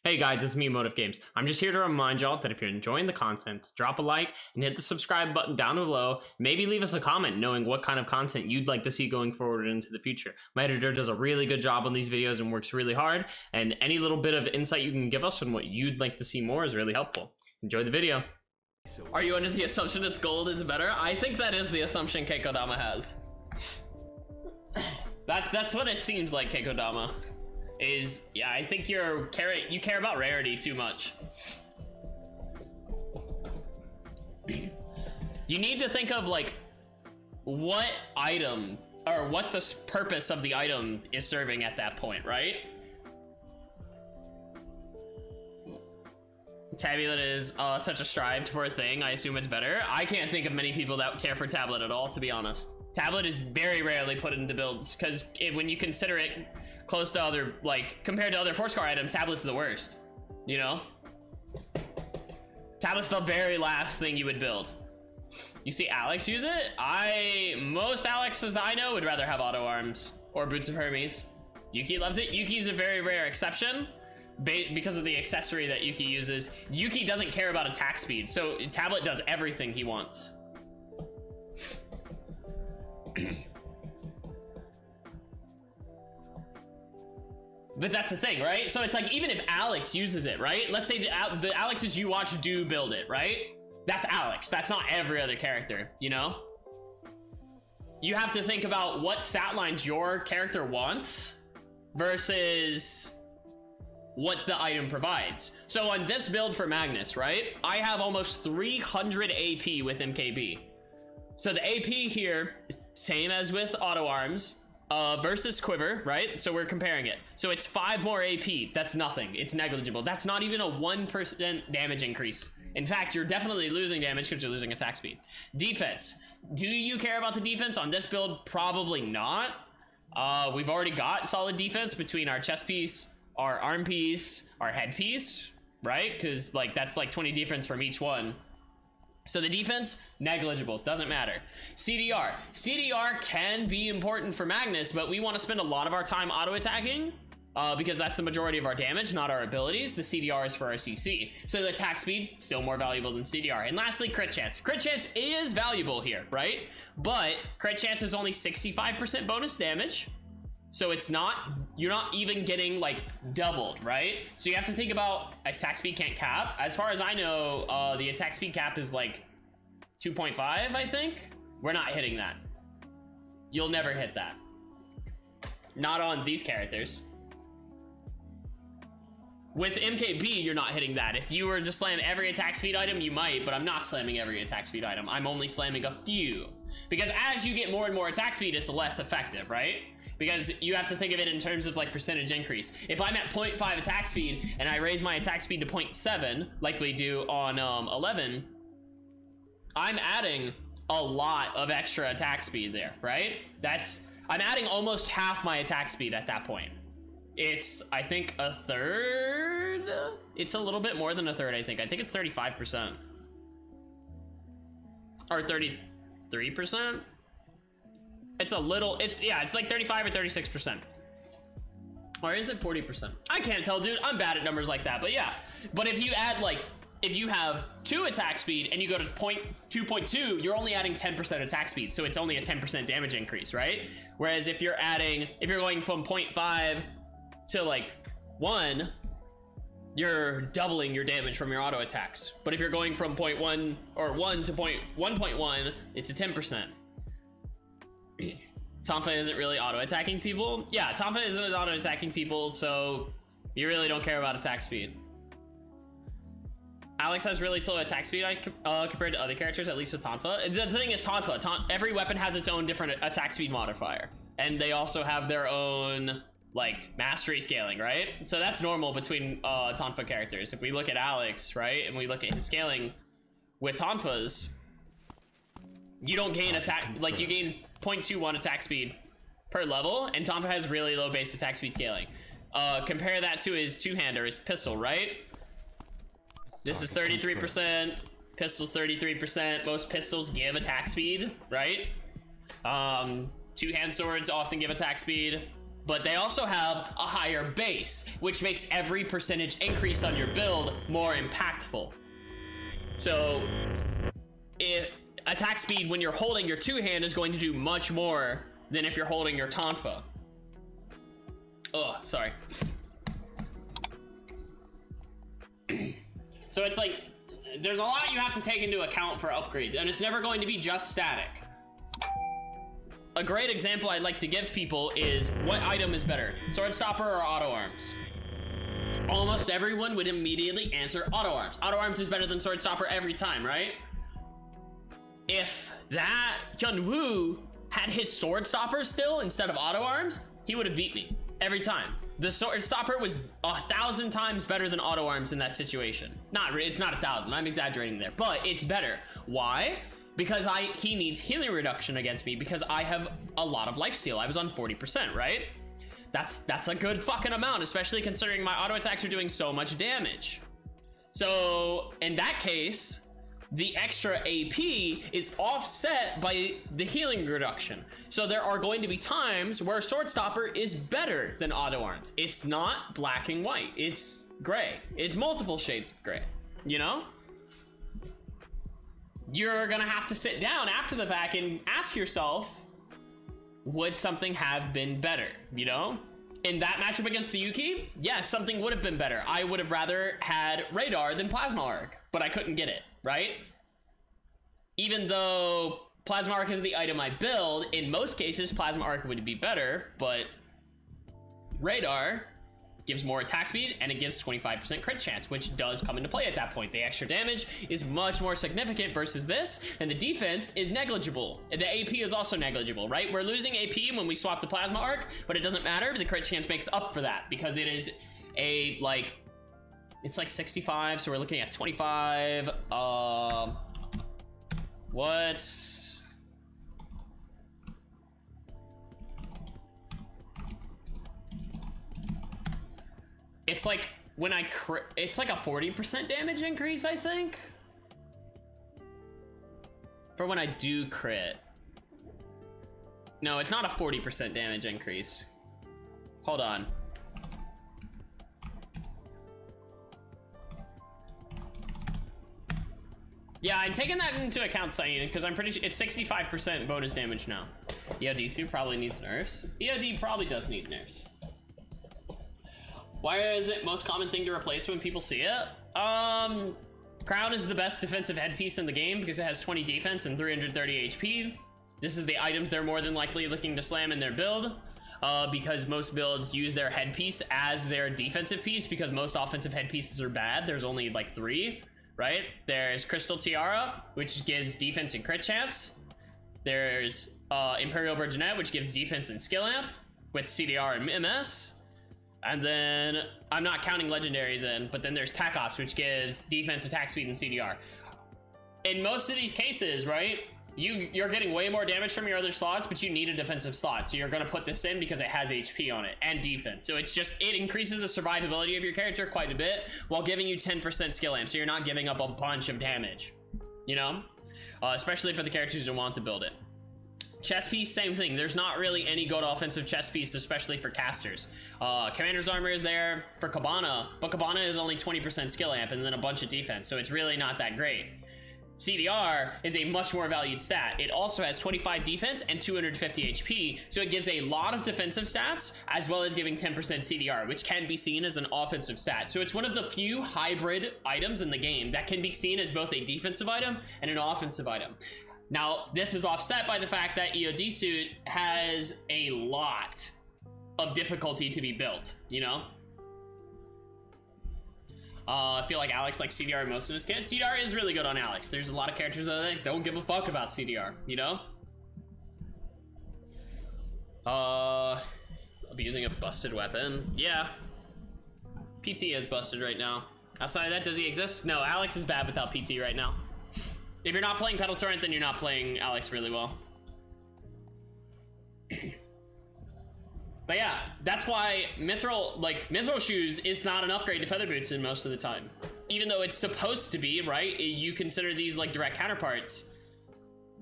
Hey guys, it's me, MOTFGames. I'm just here to remind y'all that if you're enjoying the content, drop a like and hit the subscribe button down below. Maybe leave us a comment knowing what kind of content you'd like to see going forward into the future. My editor does a really good job on these videos and works really hard, and any little bit of insight you can give us on what you'd like to see more is really helpful. Enjoy the video. Are you under the assumption it's gold is better? I think that is the assumption Keikodama has. That's what it seems like, Keikodama. Yeah, I think you care about rarity too much. You need to think of like what item or what the purpose of the item is serving at that point, right? Tablet is such a strived for a thing. I assume it's better. I can't think of many people that care for tablet at all, to be honest. Tablet is very rarely put into builds because when you consider it close to other, like, compared to other 4-star items, tablet's the worst, you know? Tablet's the very last thing you would build. You see Alex use it? Most Alexes I know would rather have auto arms or boots of Hermes. Yuki loves it. Yuki's a very rare exception because of the accessory that Yuki uses. Yuki doesn't care about attack speed, so tablet does everything he wants. But that's the thing, right? So it's like, even if Alex uses it, right? Let's say the Alexes you watch do build it, right? That's Alex. That's not every other character, you know? You have to think about what stat lines your character wants versus what the item provides. So on this build for Magnus, right? I have almost 300 AP with MKB. So the AP here, same as with auto arms, versus quiver, right? So we're comparing it. So it's 5 more AP. That's nothing. It's negligible. That's not even a 1% damage increase. In fact, you're definitely losing damage because you're losing attack speed. Defense. Do you care about the defense on this build? Probably not. We've already got solid defense between our chest piece, our arm piece, our head piece, right? Because like that's like 20 defense from each one. So the defense, negligible, doesn't matter. CDR. CDR can be important for Magnus, but we want to spend a lot of our time auto-attacking because that's the majority of our damage, not our abilities. The CDR is for our CC. So the attack speed, still more valuable than CDR. And lastly, crit chance. Crit chance is valuable here, right? But crit chance is only 65% bonus damage. So it's not, you're not even getting like doubled, right? So you have to think about attack speed can't cap. As far as I know, the attack speed cap is like 2.5, I think. We're not hitting that. You'll never hit that. Not on these characters. With MKB, you're not hitting that. If you were to slam every attack speed item, you might, but I'm not slamming every attack speed item. I'm only slamming a few. Because as you get more and more attack speed, it's less effective, right? Because you have to think of it in terms of like percentage increase. If I'm at 0.5 attack speed and I raise my attack speed to 0.7, like we do on 11, I'm adding a lot of extra attack speed there, right? I'm adding almost half my attack speed at that point. It's, I think, a third. It's a little bit more than a third, I think. I think it's 35%. Or 33%. It's a little, yeah, it's like 35 or 36%. Or is it 40%? I can't tell, dude. I'm bad at numbers like that, but yeah. But if you add like, if you have 2 attack speed and you go to 2.2, you're only adding 10% attack speed. So it's only a 10% damage increase, right? Whereas if you're going from 0.5 to like 1, you're doubling your damage from your auto attacks. But if you're going from 0.1 or 1 to 1.1, it's a 10%. Tonfa isn't really auto-attacking people. Yeah, Tonfa isn't auto-attacking people, so you really don't care about attack speed. Alex has really slow attack speed compared to other characters, at least with Tonfa. The thing is, every weapon has its own different attack speed modifier. And they also have their own, like, mastery scaling, right? So that's normal between Tonfa characters. If we look at Alex, right, and we look at his scaling with Tonfa's, you don't gain attack, like you gain 0.21 attack speed per level, and Tonfa has really low base attack speed scaling. Compare that to his two-hander, his pistol, right? This is 33%, pistol's 33%. Most pistols give attack speed, right? Two-hand swords often give attack speed. but they also have a higher base, which makes every percentage increase on your build more impactful. So attack speed when you're holding your two-hand is going to do much more than if you're holding your tonfa. Oh, sorry. So it's like, there's a lot you have to take into account for upgrades, and it's never going to be just static. A great example I'd like to give people is what item is better, Sword Stopper or Auto Arms? Almost everyone would immediately answer Auto Arms. Auto Arms is better than Sword Stopper every time, right? If that Hyunwoo had his Sword Stopper still instead of Auto Arms, he would have beat me every time. The Sword Stopper was 1,000 times better than Auto Arms in that situation. It's not 1,000, I'm exaggerating there, but it's better. Why? Because he needs healing reduction against me because I have a lot of lifesteal. I was on 40%, right? That's a good fucking amount, especially considering my auto attacks are doing so much damage. So in that case, the extra AP is offset by the healing reduction. So there are going to be times where Sword Stopper is better than Auto Arms. It's not black and white, it's gray. It's multiple shades of gray, you know? You're gonna have to sit down after the fact and ask yourself, would something have been better, you know? In that matchup against the Yuki, yes, something would have been better. I would have rather had Radar than Plasma Arc, but I couldn't get it, right? Even though Plasma Arc is the item I build, in most cases, Plasma Arc would be better, but Radar gives more attack speed and it gives 25% crit chance, which does come into play at that point. The extra damage is much more significant versus this, and the defense is negligible. The AP is also negligible, right? We're losing AP when we swap the Plasma Arc, but it doesn't matter. The crit chance makes up for that because it is a, like, it's like 65, so we're looking at 25. What's... It's like when I crit, it's like a 40% damage increase, I think. For when I do crit. No, it's not a 40% damage increase. Hold on. Yeah, I'm taking that into account, Cyan, because I'm pretty sure it's 65% bonus damage now. EOD probably needs nerfs. EOD probably does need nerfs. Why is it most common thing to replace when people see it? Crown is the best defensive headpiece in the game because it has 20 defense and 330 HP. This is the items they're more than likely looking to slam in their build. Because most builds use their headpiece as their defensive piece because most offensive headpieces are bad. There's only like 3, right? There's Crystal Tiara, which gives defense and crit chance. There's Imperial Burgeonet, which gives defense and skill amp with CDR and MS. And then I'm not counting legendaries in, but then there's Tac Ops, which gives defense, attack speed, and CDR. In most of these cases, right, you're getting way more damage from your other slots, but you need a defensive slot, so you're going to put this in because it has HP on it and defense. So it's just, it increases the survivability of your character quite a bit while giving you 10% skill amp, so you're not giving up a bunch of damage, you know, especially for the characters who want to build it. Chest piece, same thing. There's not really any good offensive chest piece, especially for casters. Commander's Armor is there for Cabana, but Cabana is only 20% skill amp and then a bunch of defense, so it's really not that great. CDR is a much more valued stat. It also has 25 defense and 250 HP, so it gives a lot of defensive stats, as well as giving 10% CDR, which can be seen as an offensive stat. So it's one of the few hybrid items in the game that can be seen as both a defensive item and an offensive item. Now, this is offset by the fact that EOD Suit has a lot of difficulty to be built, you know? I feel like Alex likes CDR most of his kids. CDR is really good on Alex. There's a lot of characters that don't give a fuck about CDR, you know? I'll be using a busted weapon. Yeah. PT is busted right now. Outside of that, does he exist? No, Alex is bad without PT right now. If you're not playing Pedal Torrent, then you're not playing Alex really well. But yeah, that's why Mithril Shoes is not an upgrade to Feather Boots in most of the time. Even though it's supposed to be, right? You consider these like direct counterparts.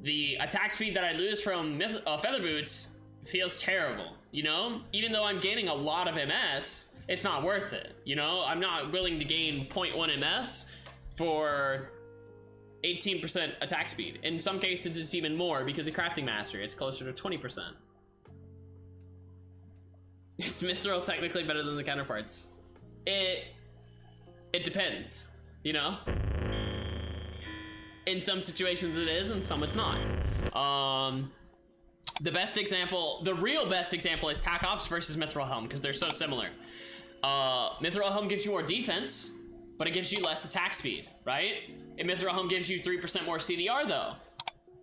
The attack speed that I lose from Feather Boots feels terrible, you know? Even though I'm gaining a lot of MS, it's not worth it, you know? I'm not willing to gain 0.1 MS for 18% attack speed. In some cases, it's even more because of crafting mastery. It's closer to 20%. Is Mithril technically better than the counterparts? It depends, you know? In some situations it is, and some it's not. The best example, the real best example is Tac Ops versus Mithril Helm, because they're so similar. Mithril Helm gives you more defense, but it gives you less attack speed, right? And Mithril Helm gives you 3% more CDR though.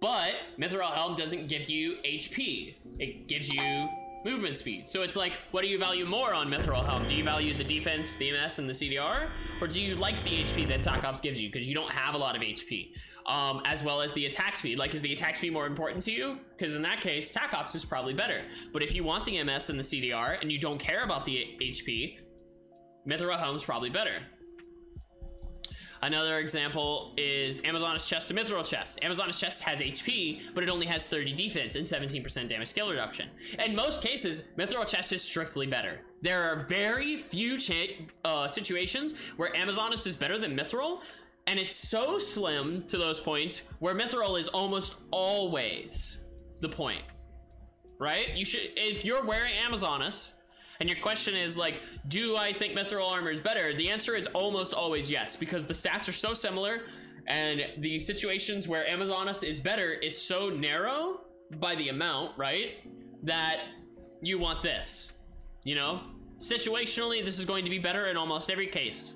But Mithril Helm doesn't give you HP. It gives you movement speed. So it's like, what do you value more on Mithril Helm? Do you value the defense, the MS, and the CDR? Or do you like the HP that Tac Ops gives you? Because you don't have a lot of HP. As well as the attack speed. Like, is the attack speed more important to you? Because in that case, Tac Ops is probably better. But if you want the MS and the CDR, and you don't care about the HP, Mithril Helm's probably better. Another example is Amazoness Chest to Mithril Chest. Amazoness Chest has HP, but it only has 30 defense and 17% damage scale reduction. In most cases, Mithril Chest is strictly better. There are very few situations where Amazoness is better than Mithril, and it's so slim to those points where Mithril is almost always the point, right? You should, if you're wearing Amazoness, and your question is like, do I think Mithril armor is better? The answer is almost always yes, because the stats are so similar, and the situations where Amazoness is better is so narrow by the amount, right? That you want this, you know? Situationally, this is going to be better in almost every case.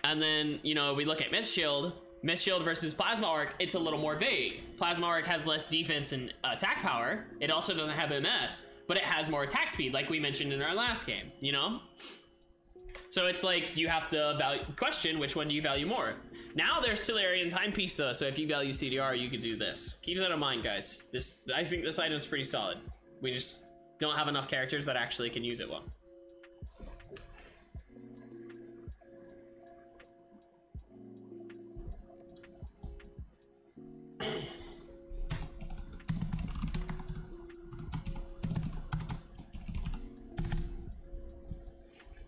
And then, you know, we look at Myth Shield versus Plasma Arc, it's a little more vague. Plasma Arc has less defense and attack power. It also doesn't have MS, but it has more attack speed, like we mentioned in our last game, you know? So it's like, you have to question which one do you value more. Now there's Tellurian Timepiece though, so if you value CDR, you could do this. Keep that in mind, guys. I think this item's pretty solid. We just don't have enough characters that actually can use it well.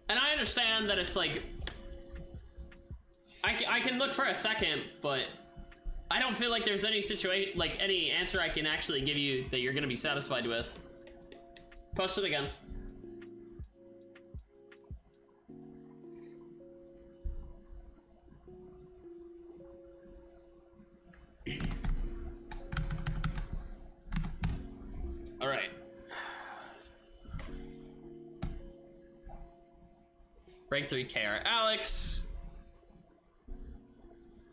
And I understand that it's like, I can look for a second, but I don't feel like there's any situation, like any answer I can actually give you that you're gonna be satisfied with. Post it again. All right. Rank 3 KR Alex.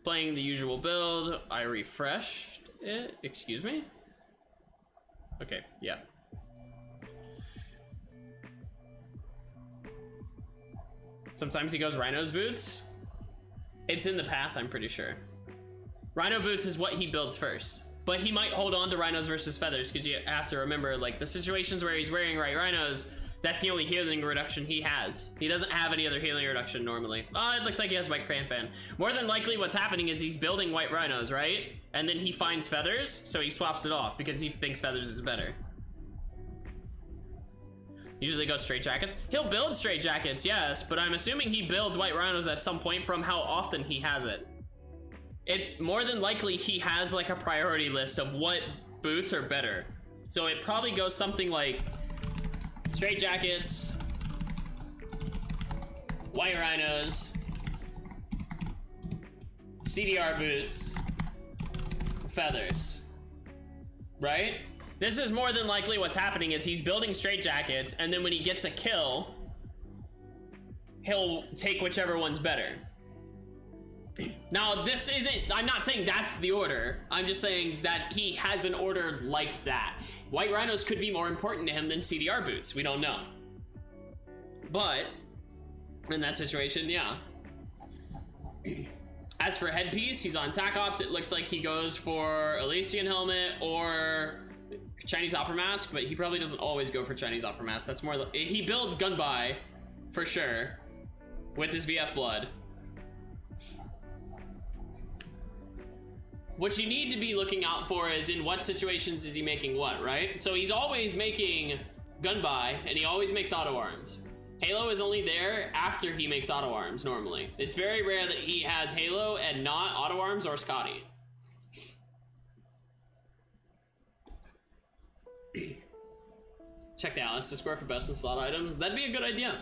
Playing the usual build. I refreshed it. Excuse me? Okay, yeah. Sometimes he goes Rhino's Boots. It's in the path, I'm pretty sure. Rhino Boots is what he builds first. But he might hold on to Rhinos versus Feathers, because you have to remember, like, the situations where he's wearing Rhinos, that's the only healing reduction he has. He doesn't have any other healing reduction normally. Oh, it looks like he has White Crayon Fan. More than likely what's happening is he's building White Rhinos, right? And then he finds Feathers, so he swaps it off because he thinks Feathers is better. Usually goes Straight Jackets. He'll build Straight Jackets, yes, but I'm assuming he builds White Rhinos at some point from how often he has it. It's more than likely he has like a priority list of what boots are better. So it probably goes something like Straight Jackets, White Rhinos, CDR boots, Feathers, right? This is more than likely what's happening is he's building Straight Jackets, and then when he gets a kill, he'll take whichever one's better. Now, this isn't, I'm not saying that's the order. I'm just saying that he has an order like that. White Rhinos could be more important to him than CDR boots. We don't know. But, in that situation, yeah. As for headpiece, he's on Tac Ops. It looks like he goes for Elysian Helmet or Chinese Opera Mask, but he probably doesn't always go for Chinese Opera Mask. That's more, he builds Gunbai, for sure, with his VF Blood. what you need to be looking out for is in what situations is he making what, right? So he's always making gun buy, and he always makes auto arms. Halo is only there after he makes auto arms normally. It's very rare that he has Halo and not auto arms or Scotty. Check the Alice Discord for best in slot items. That'd be a good idea.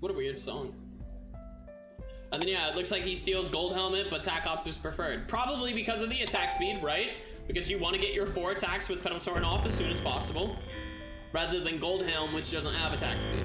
What a weird song. And then yeah, it looks like he steals gold helmet, but Tac Ops is preferred. Probably because of the attack speed, right? Because you want to get your 4 attacks with Commentator off as soon as possible, rather than gold helm, which doesn't have attack speed.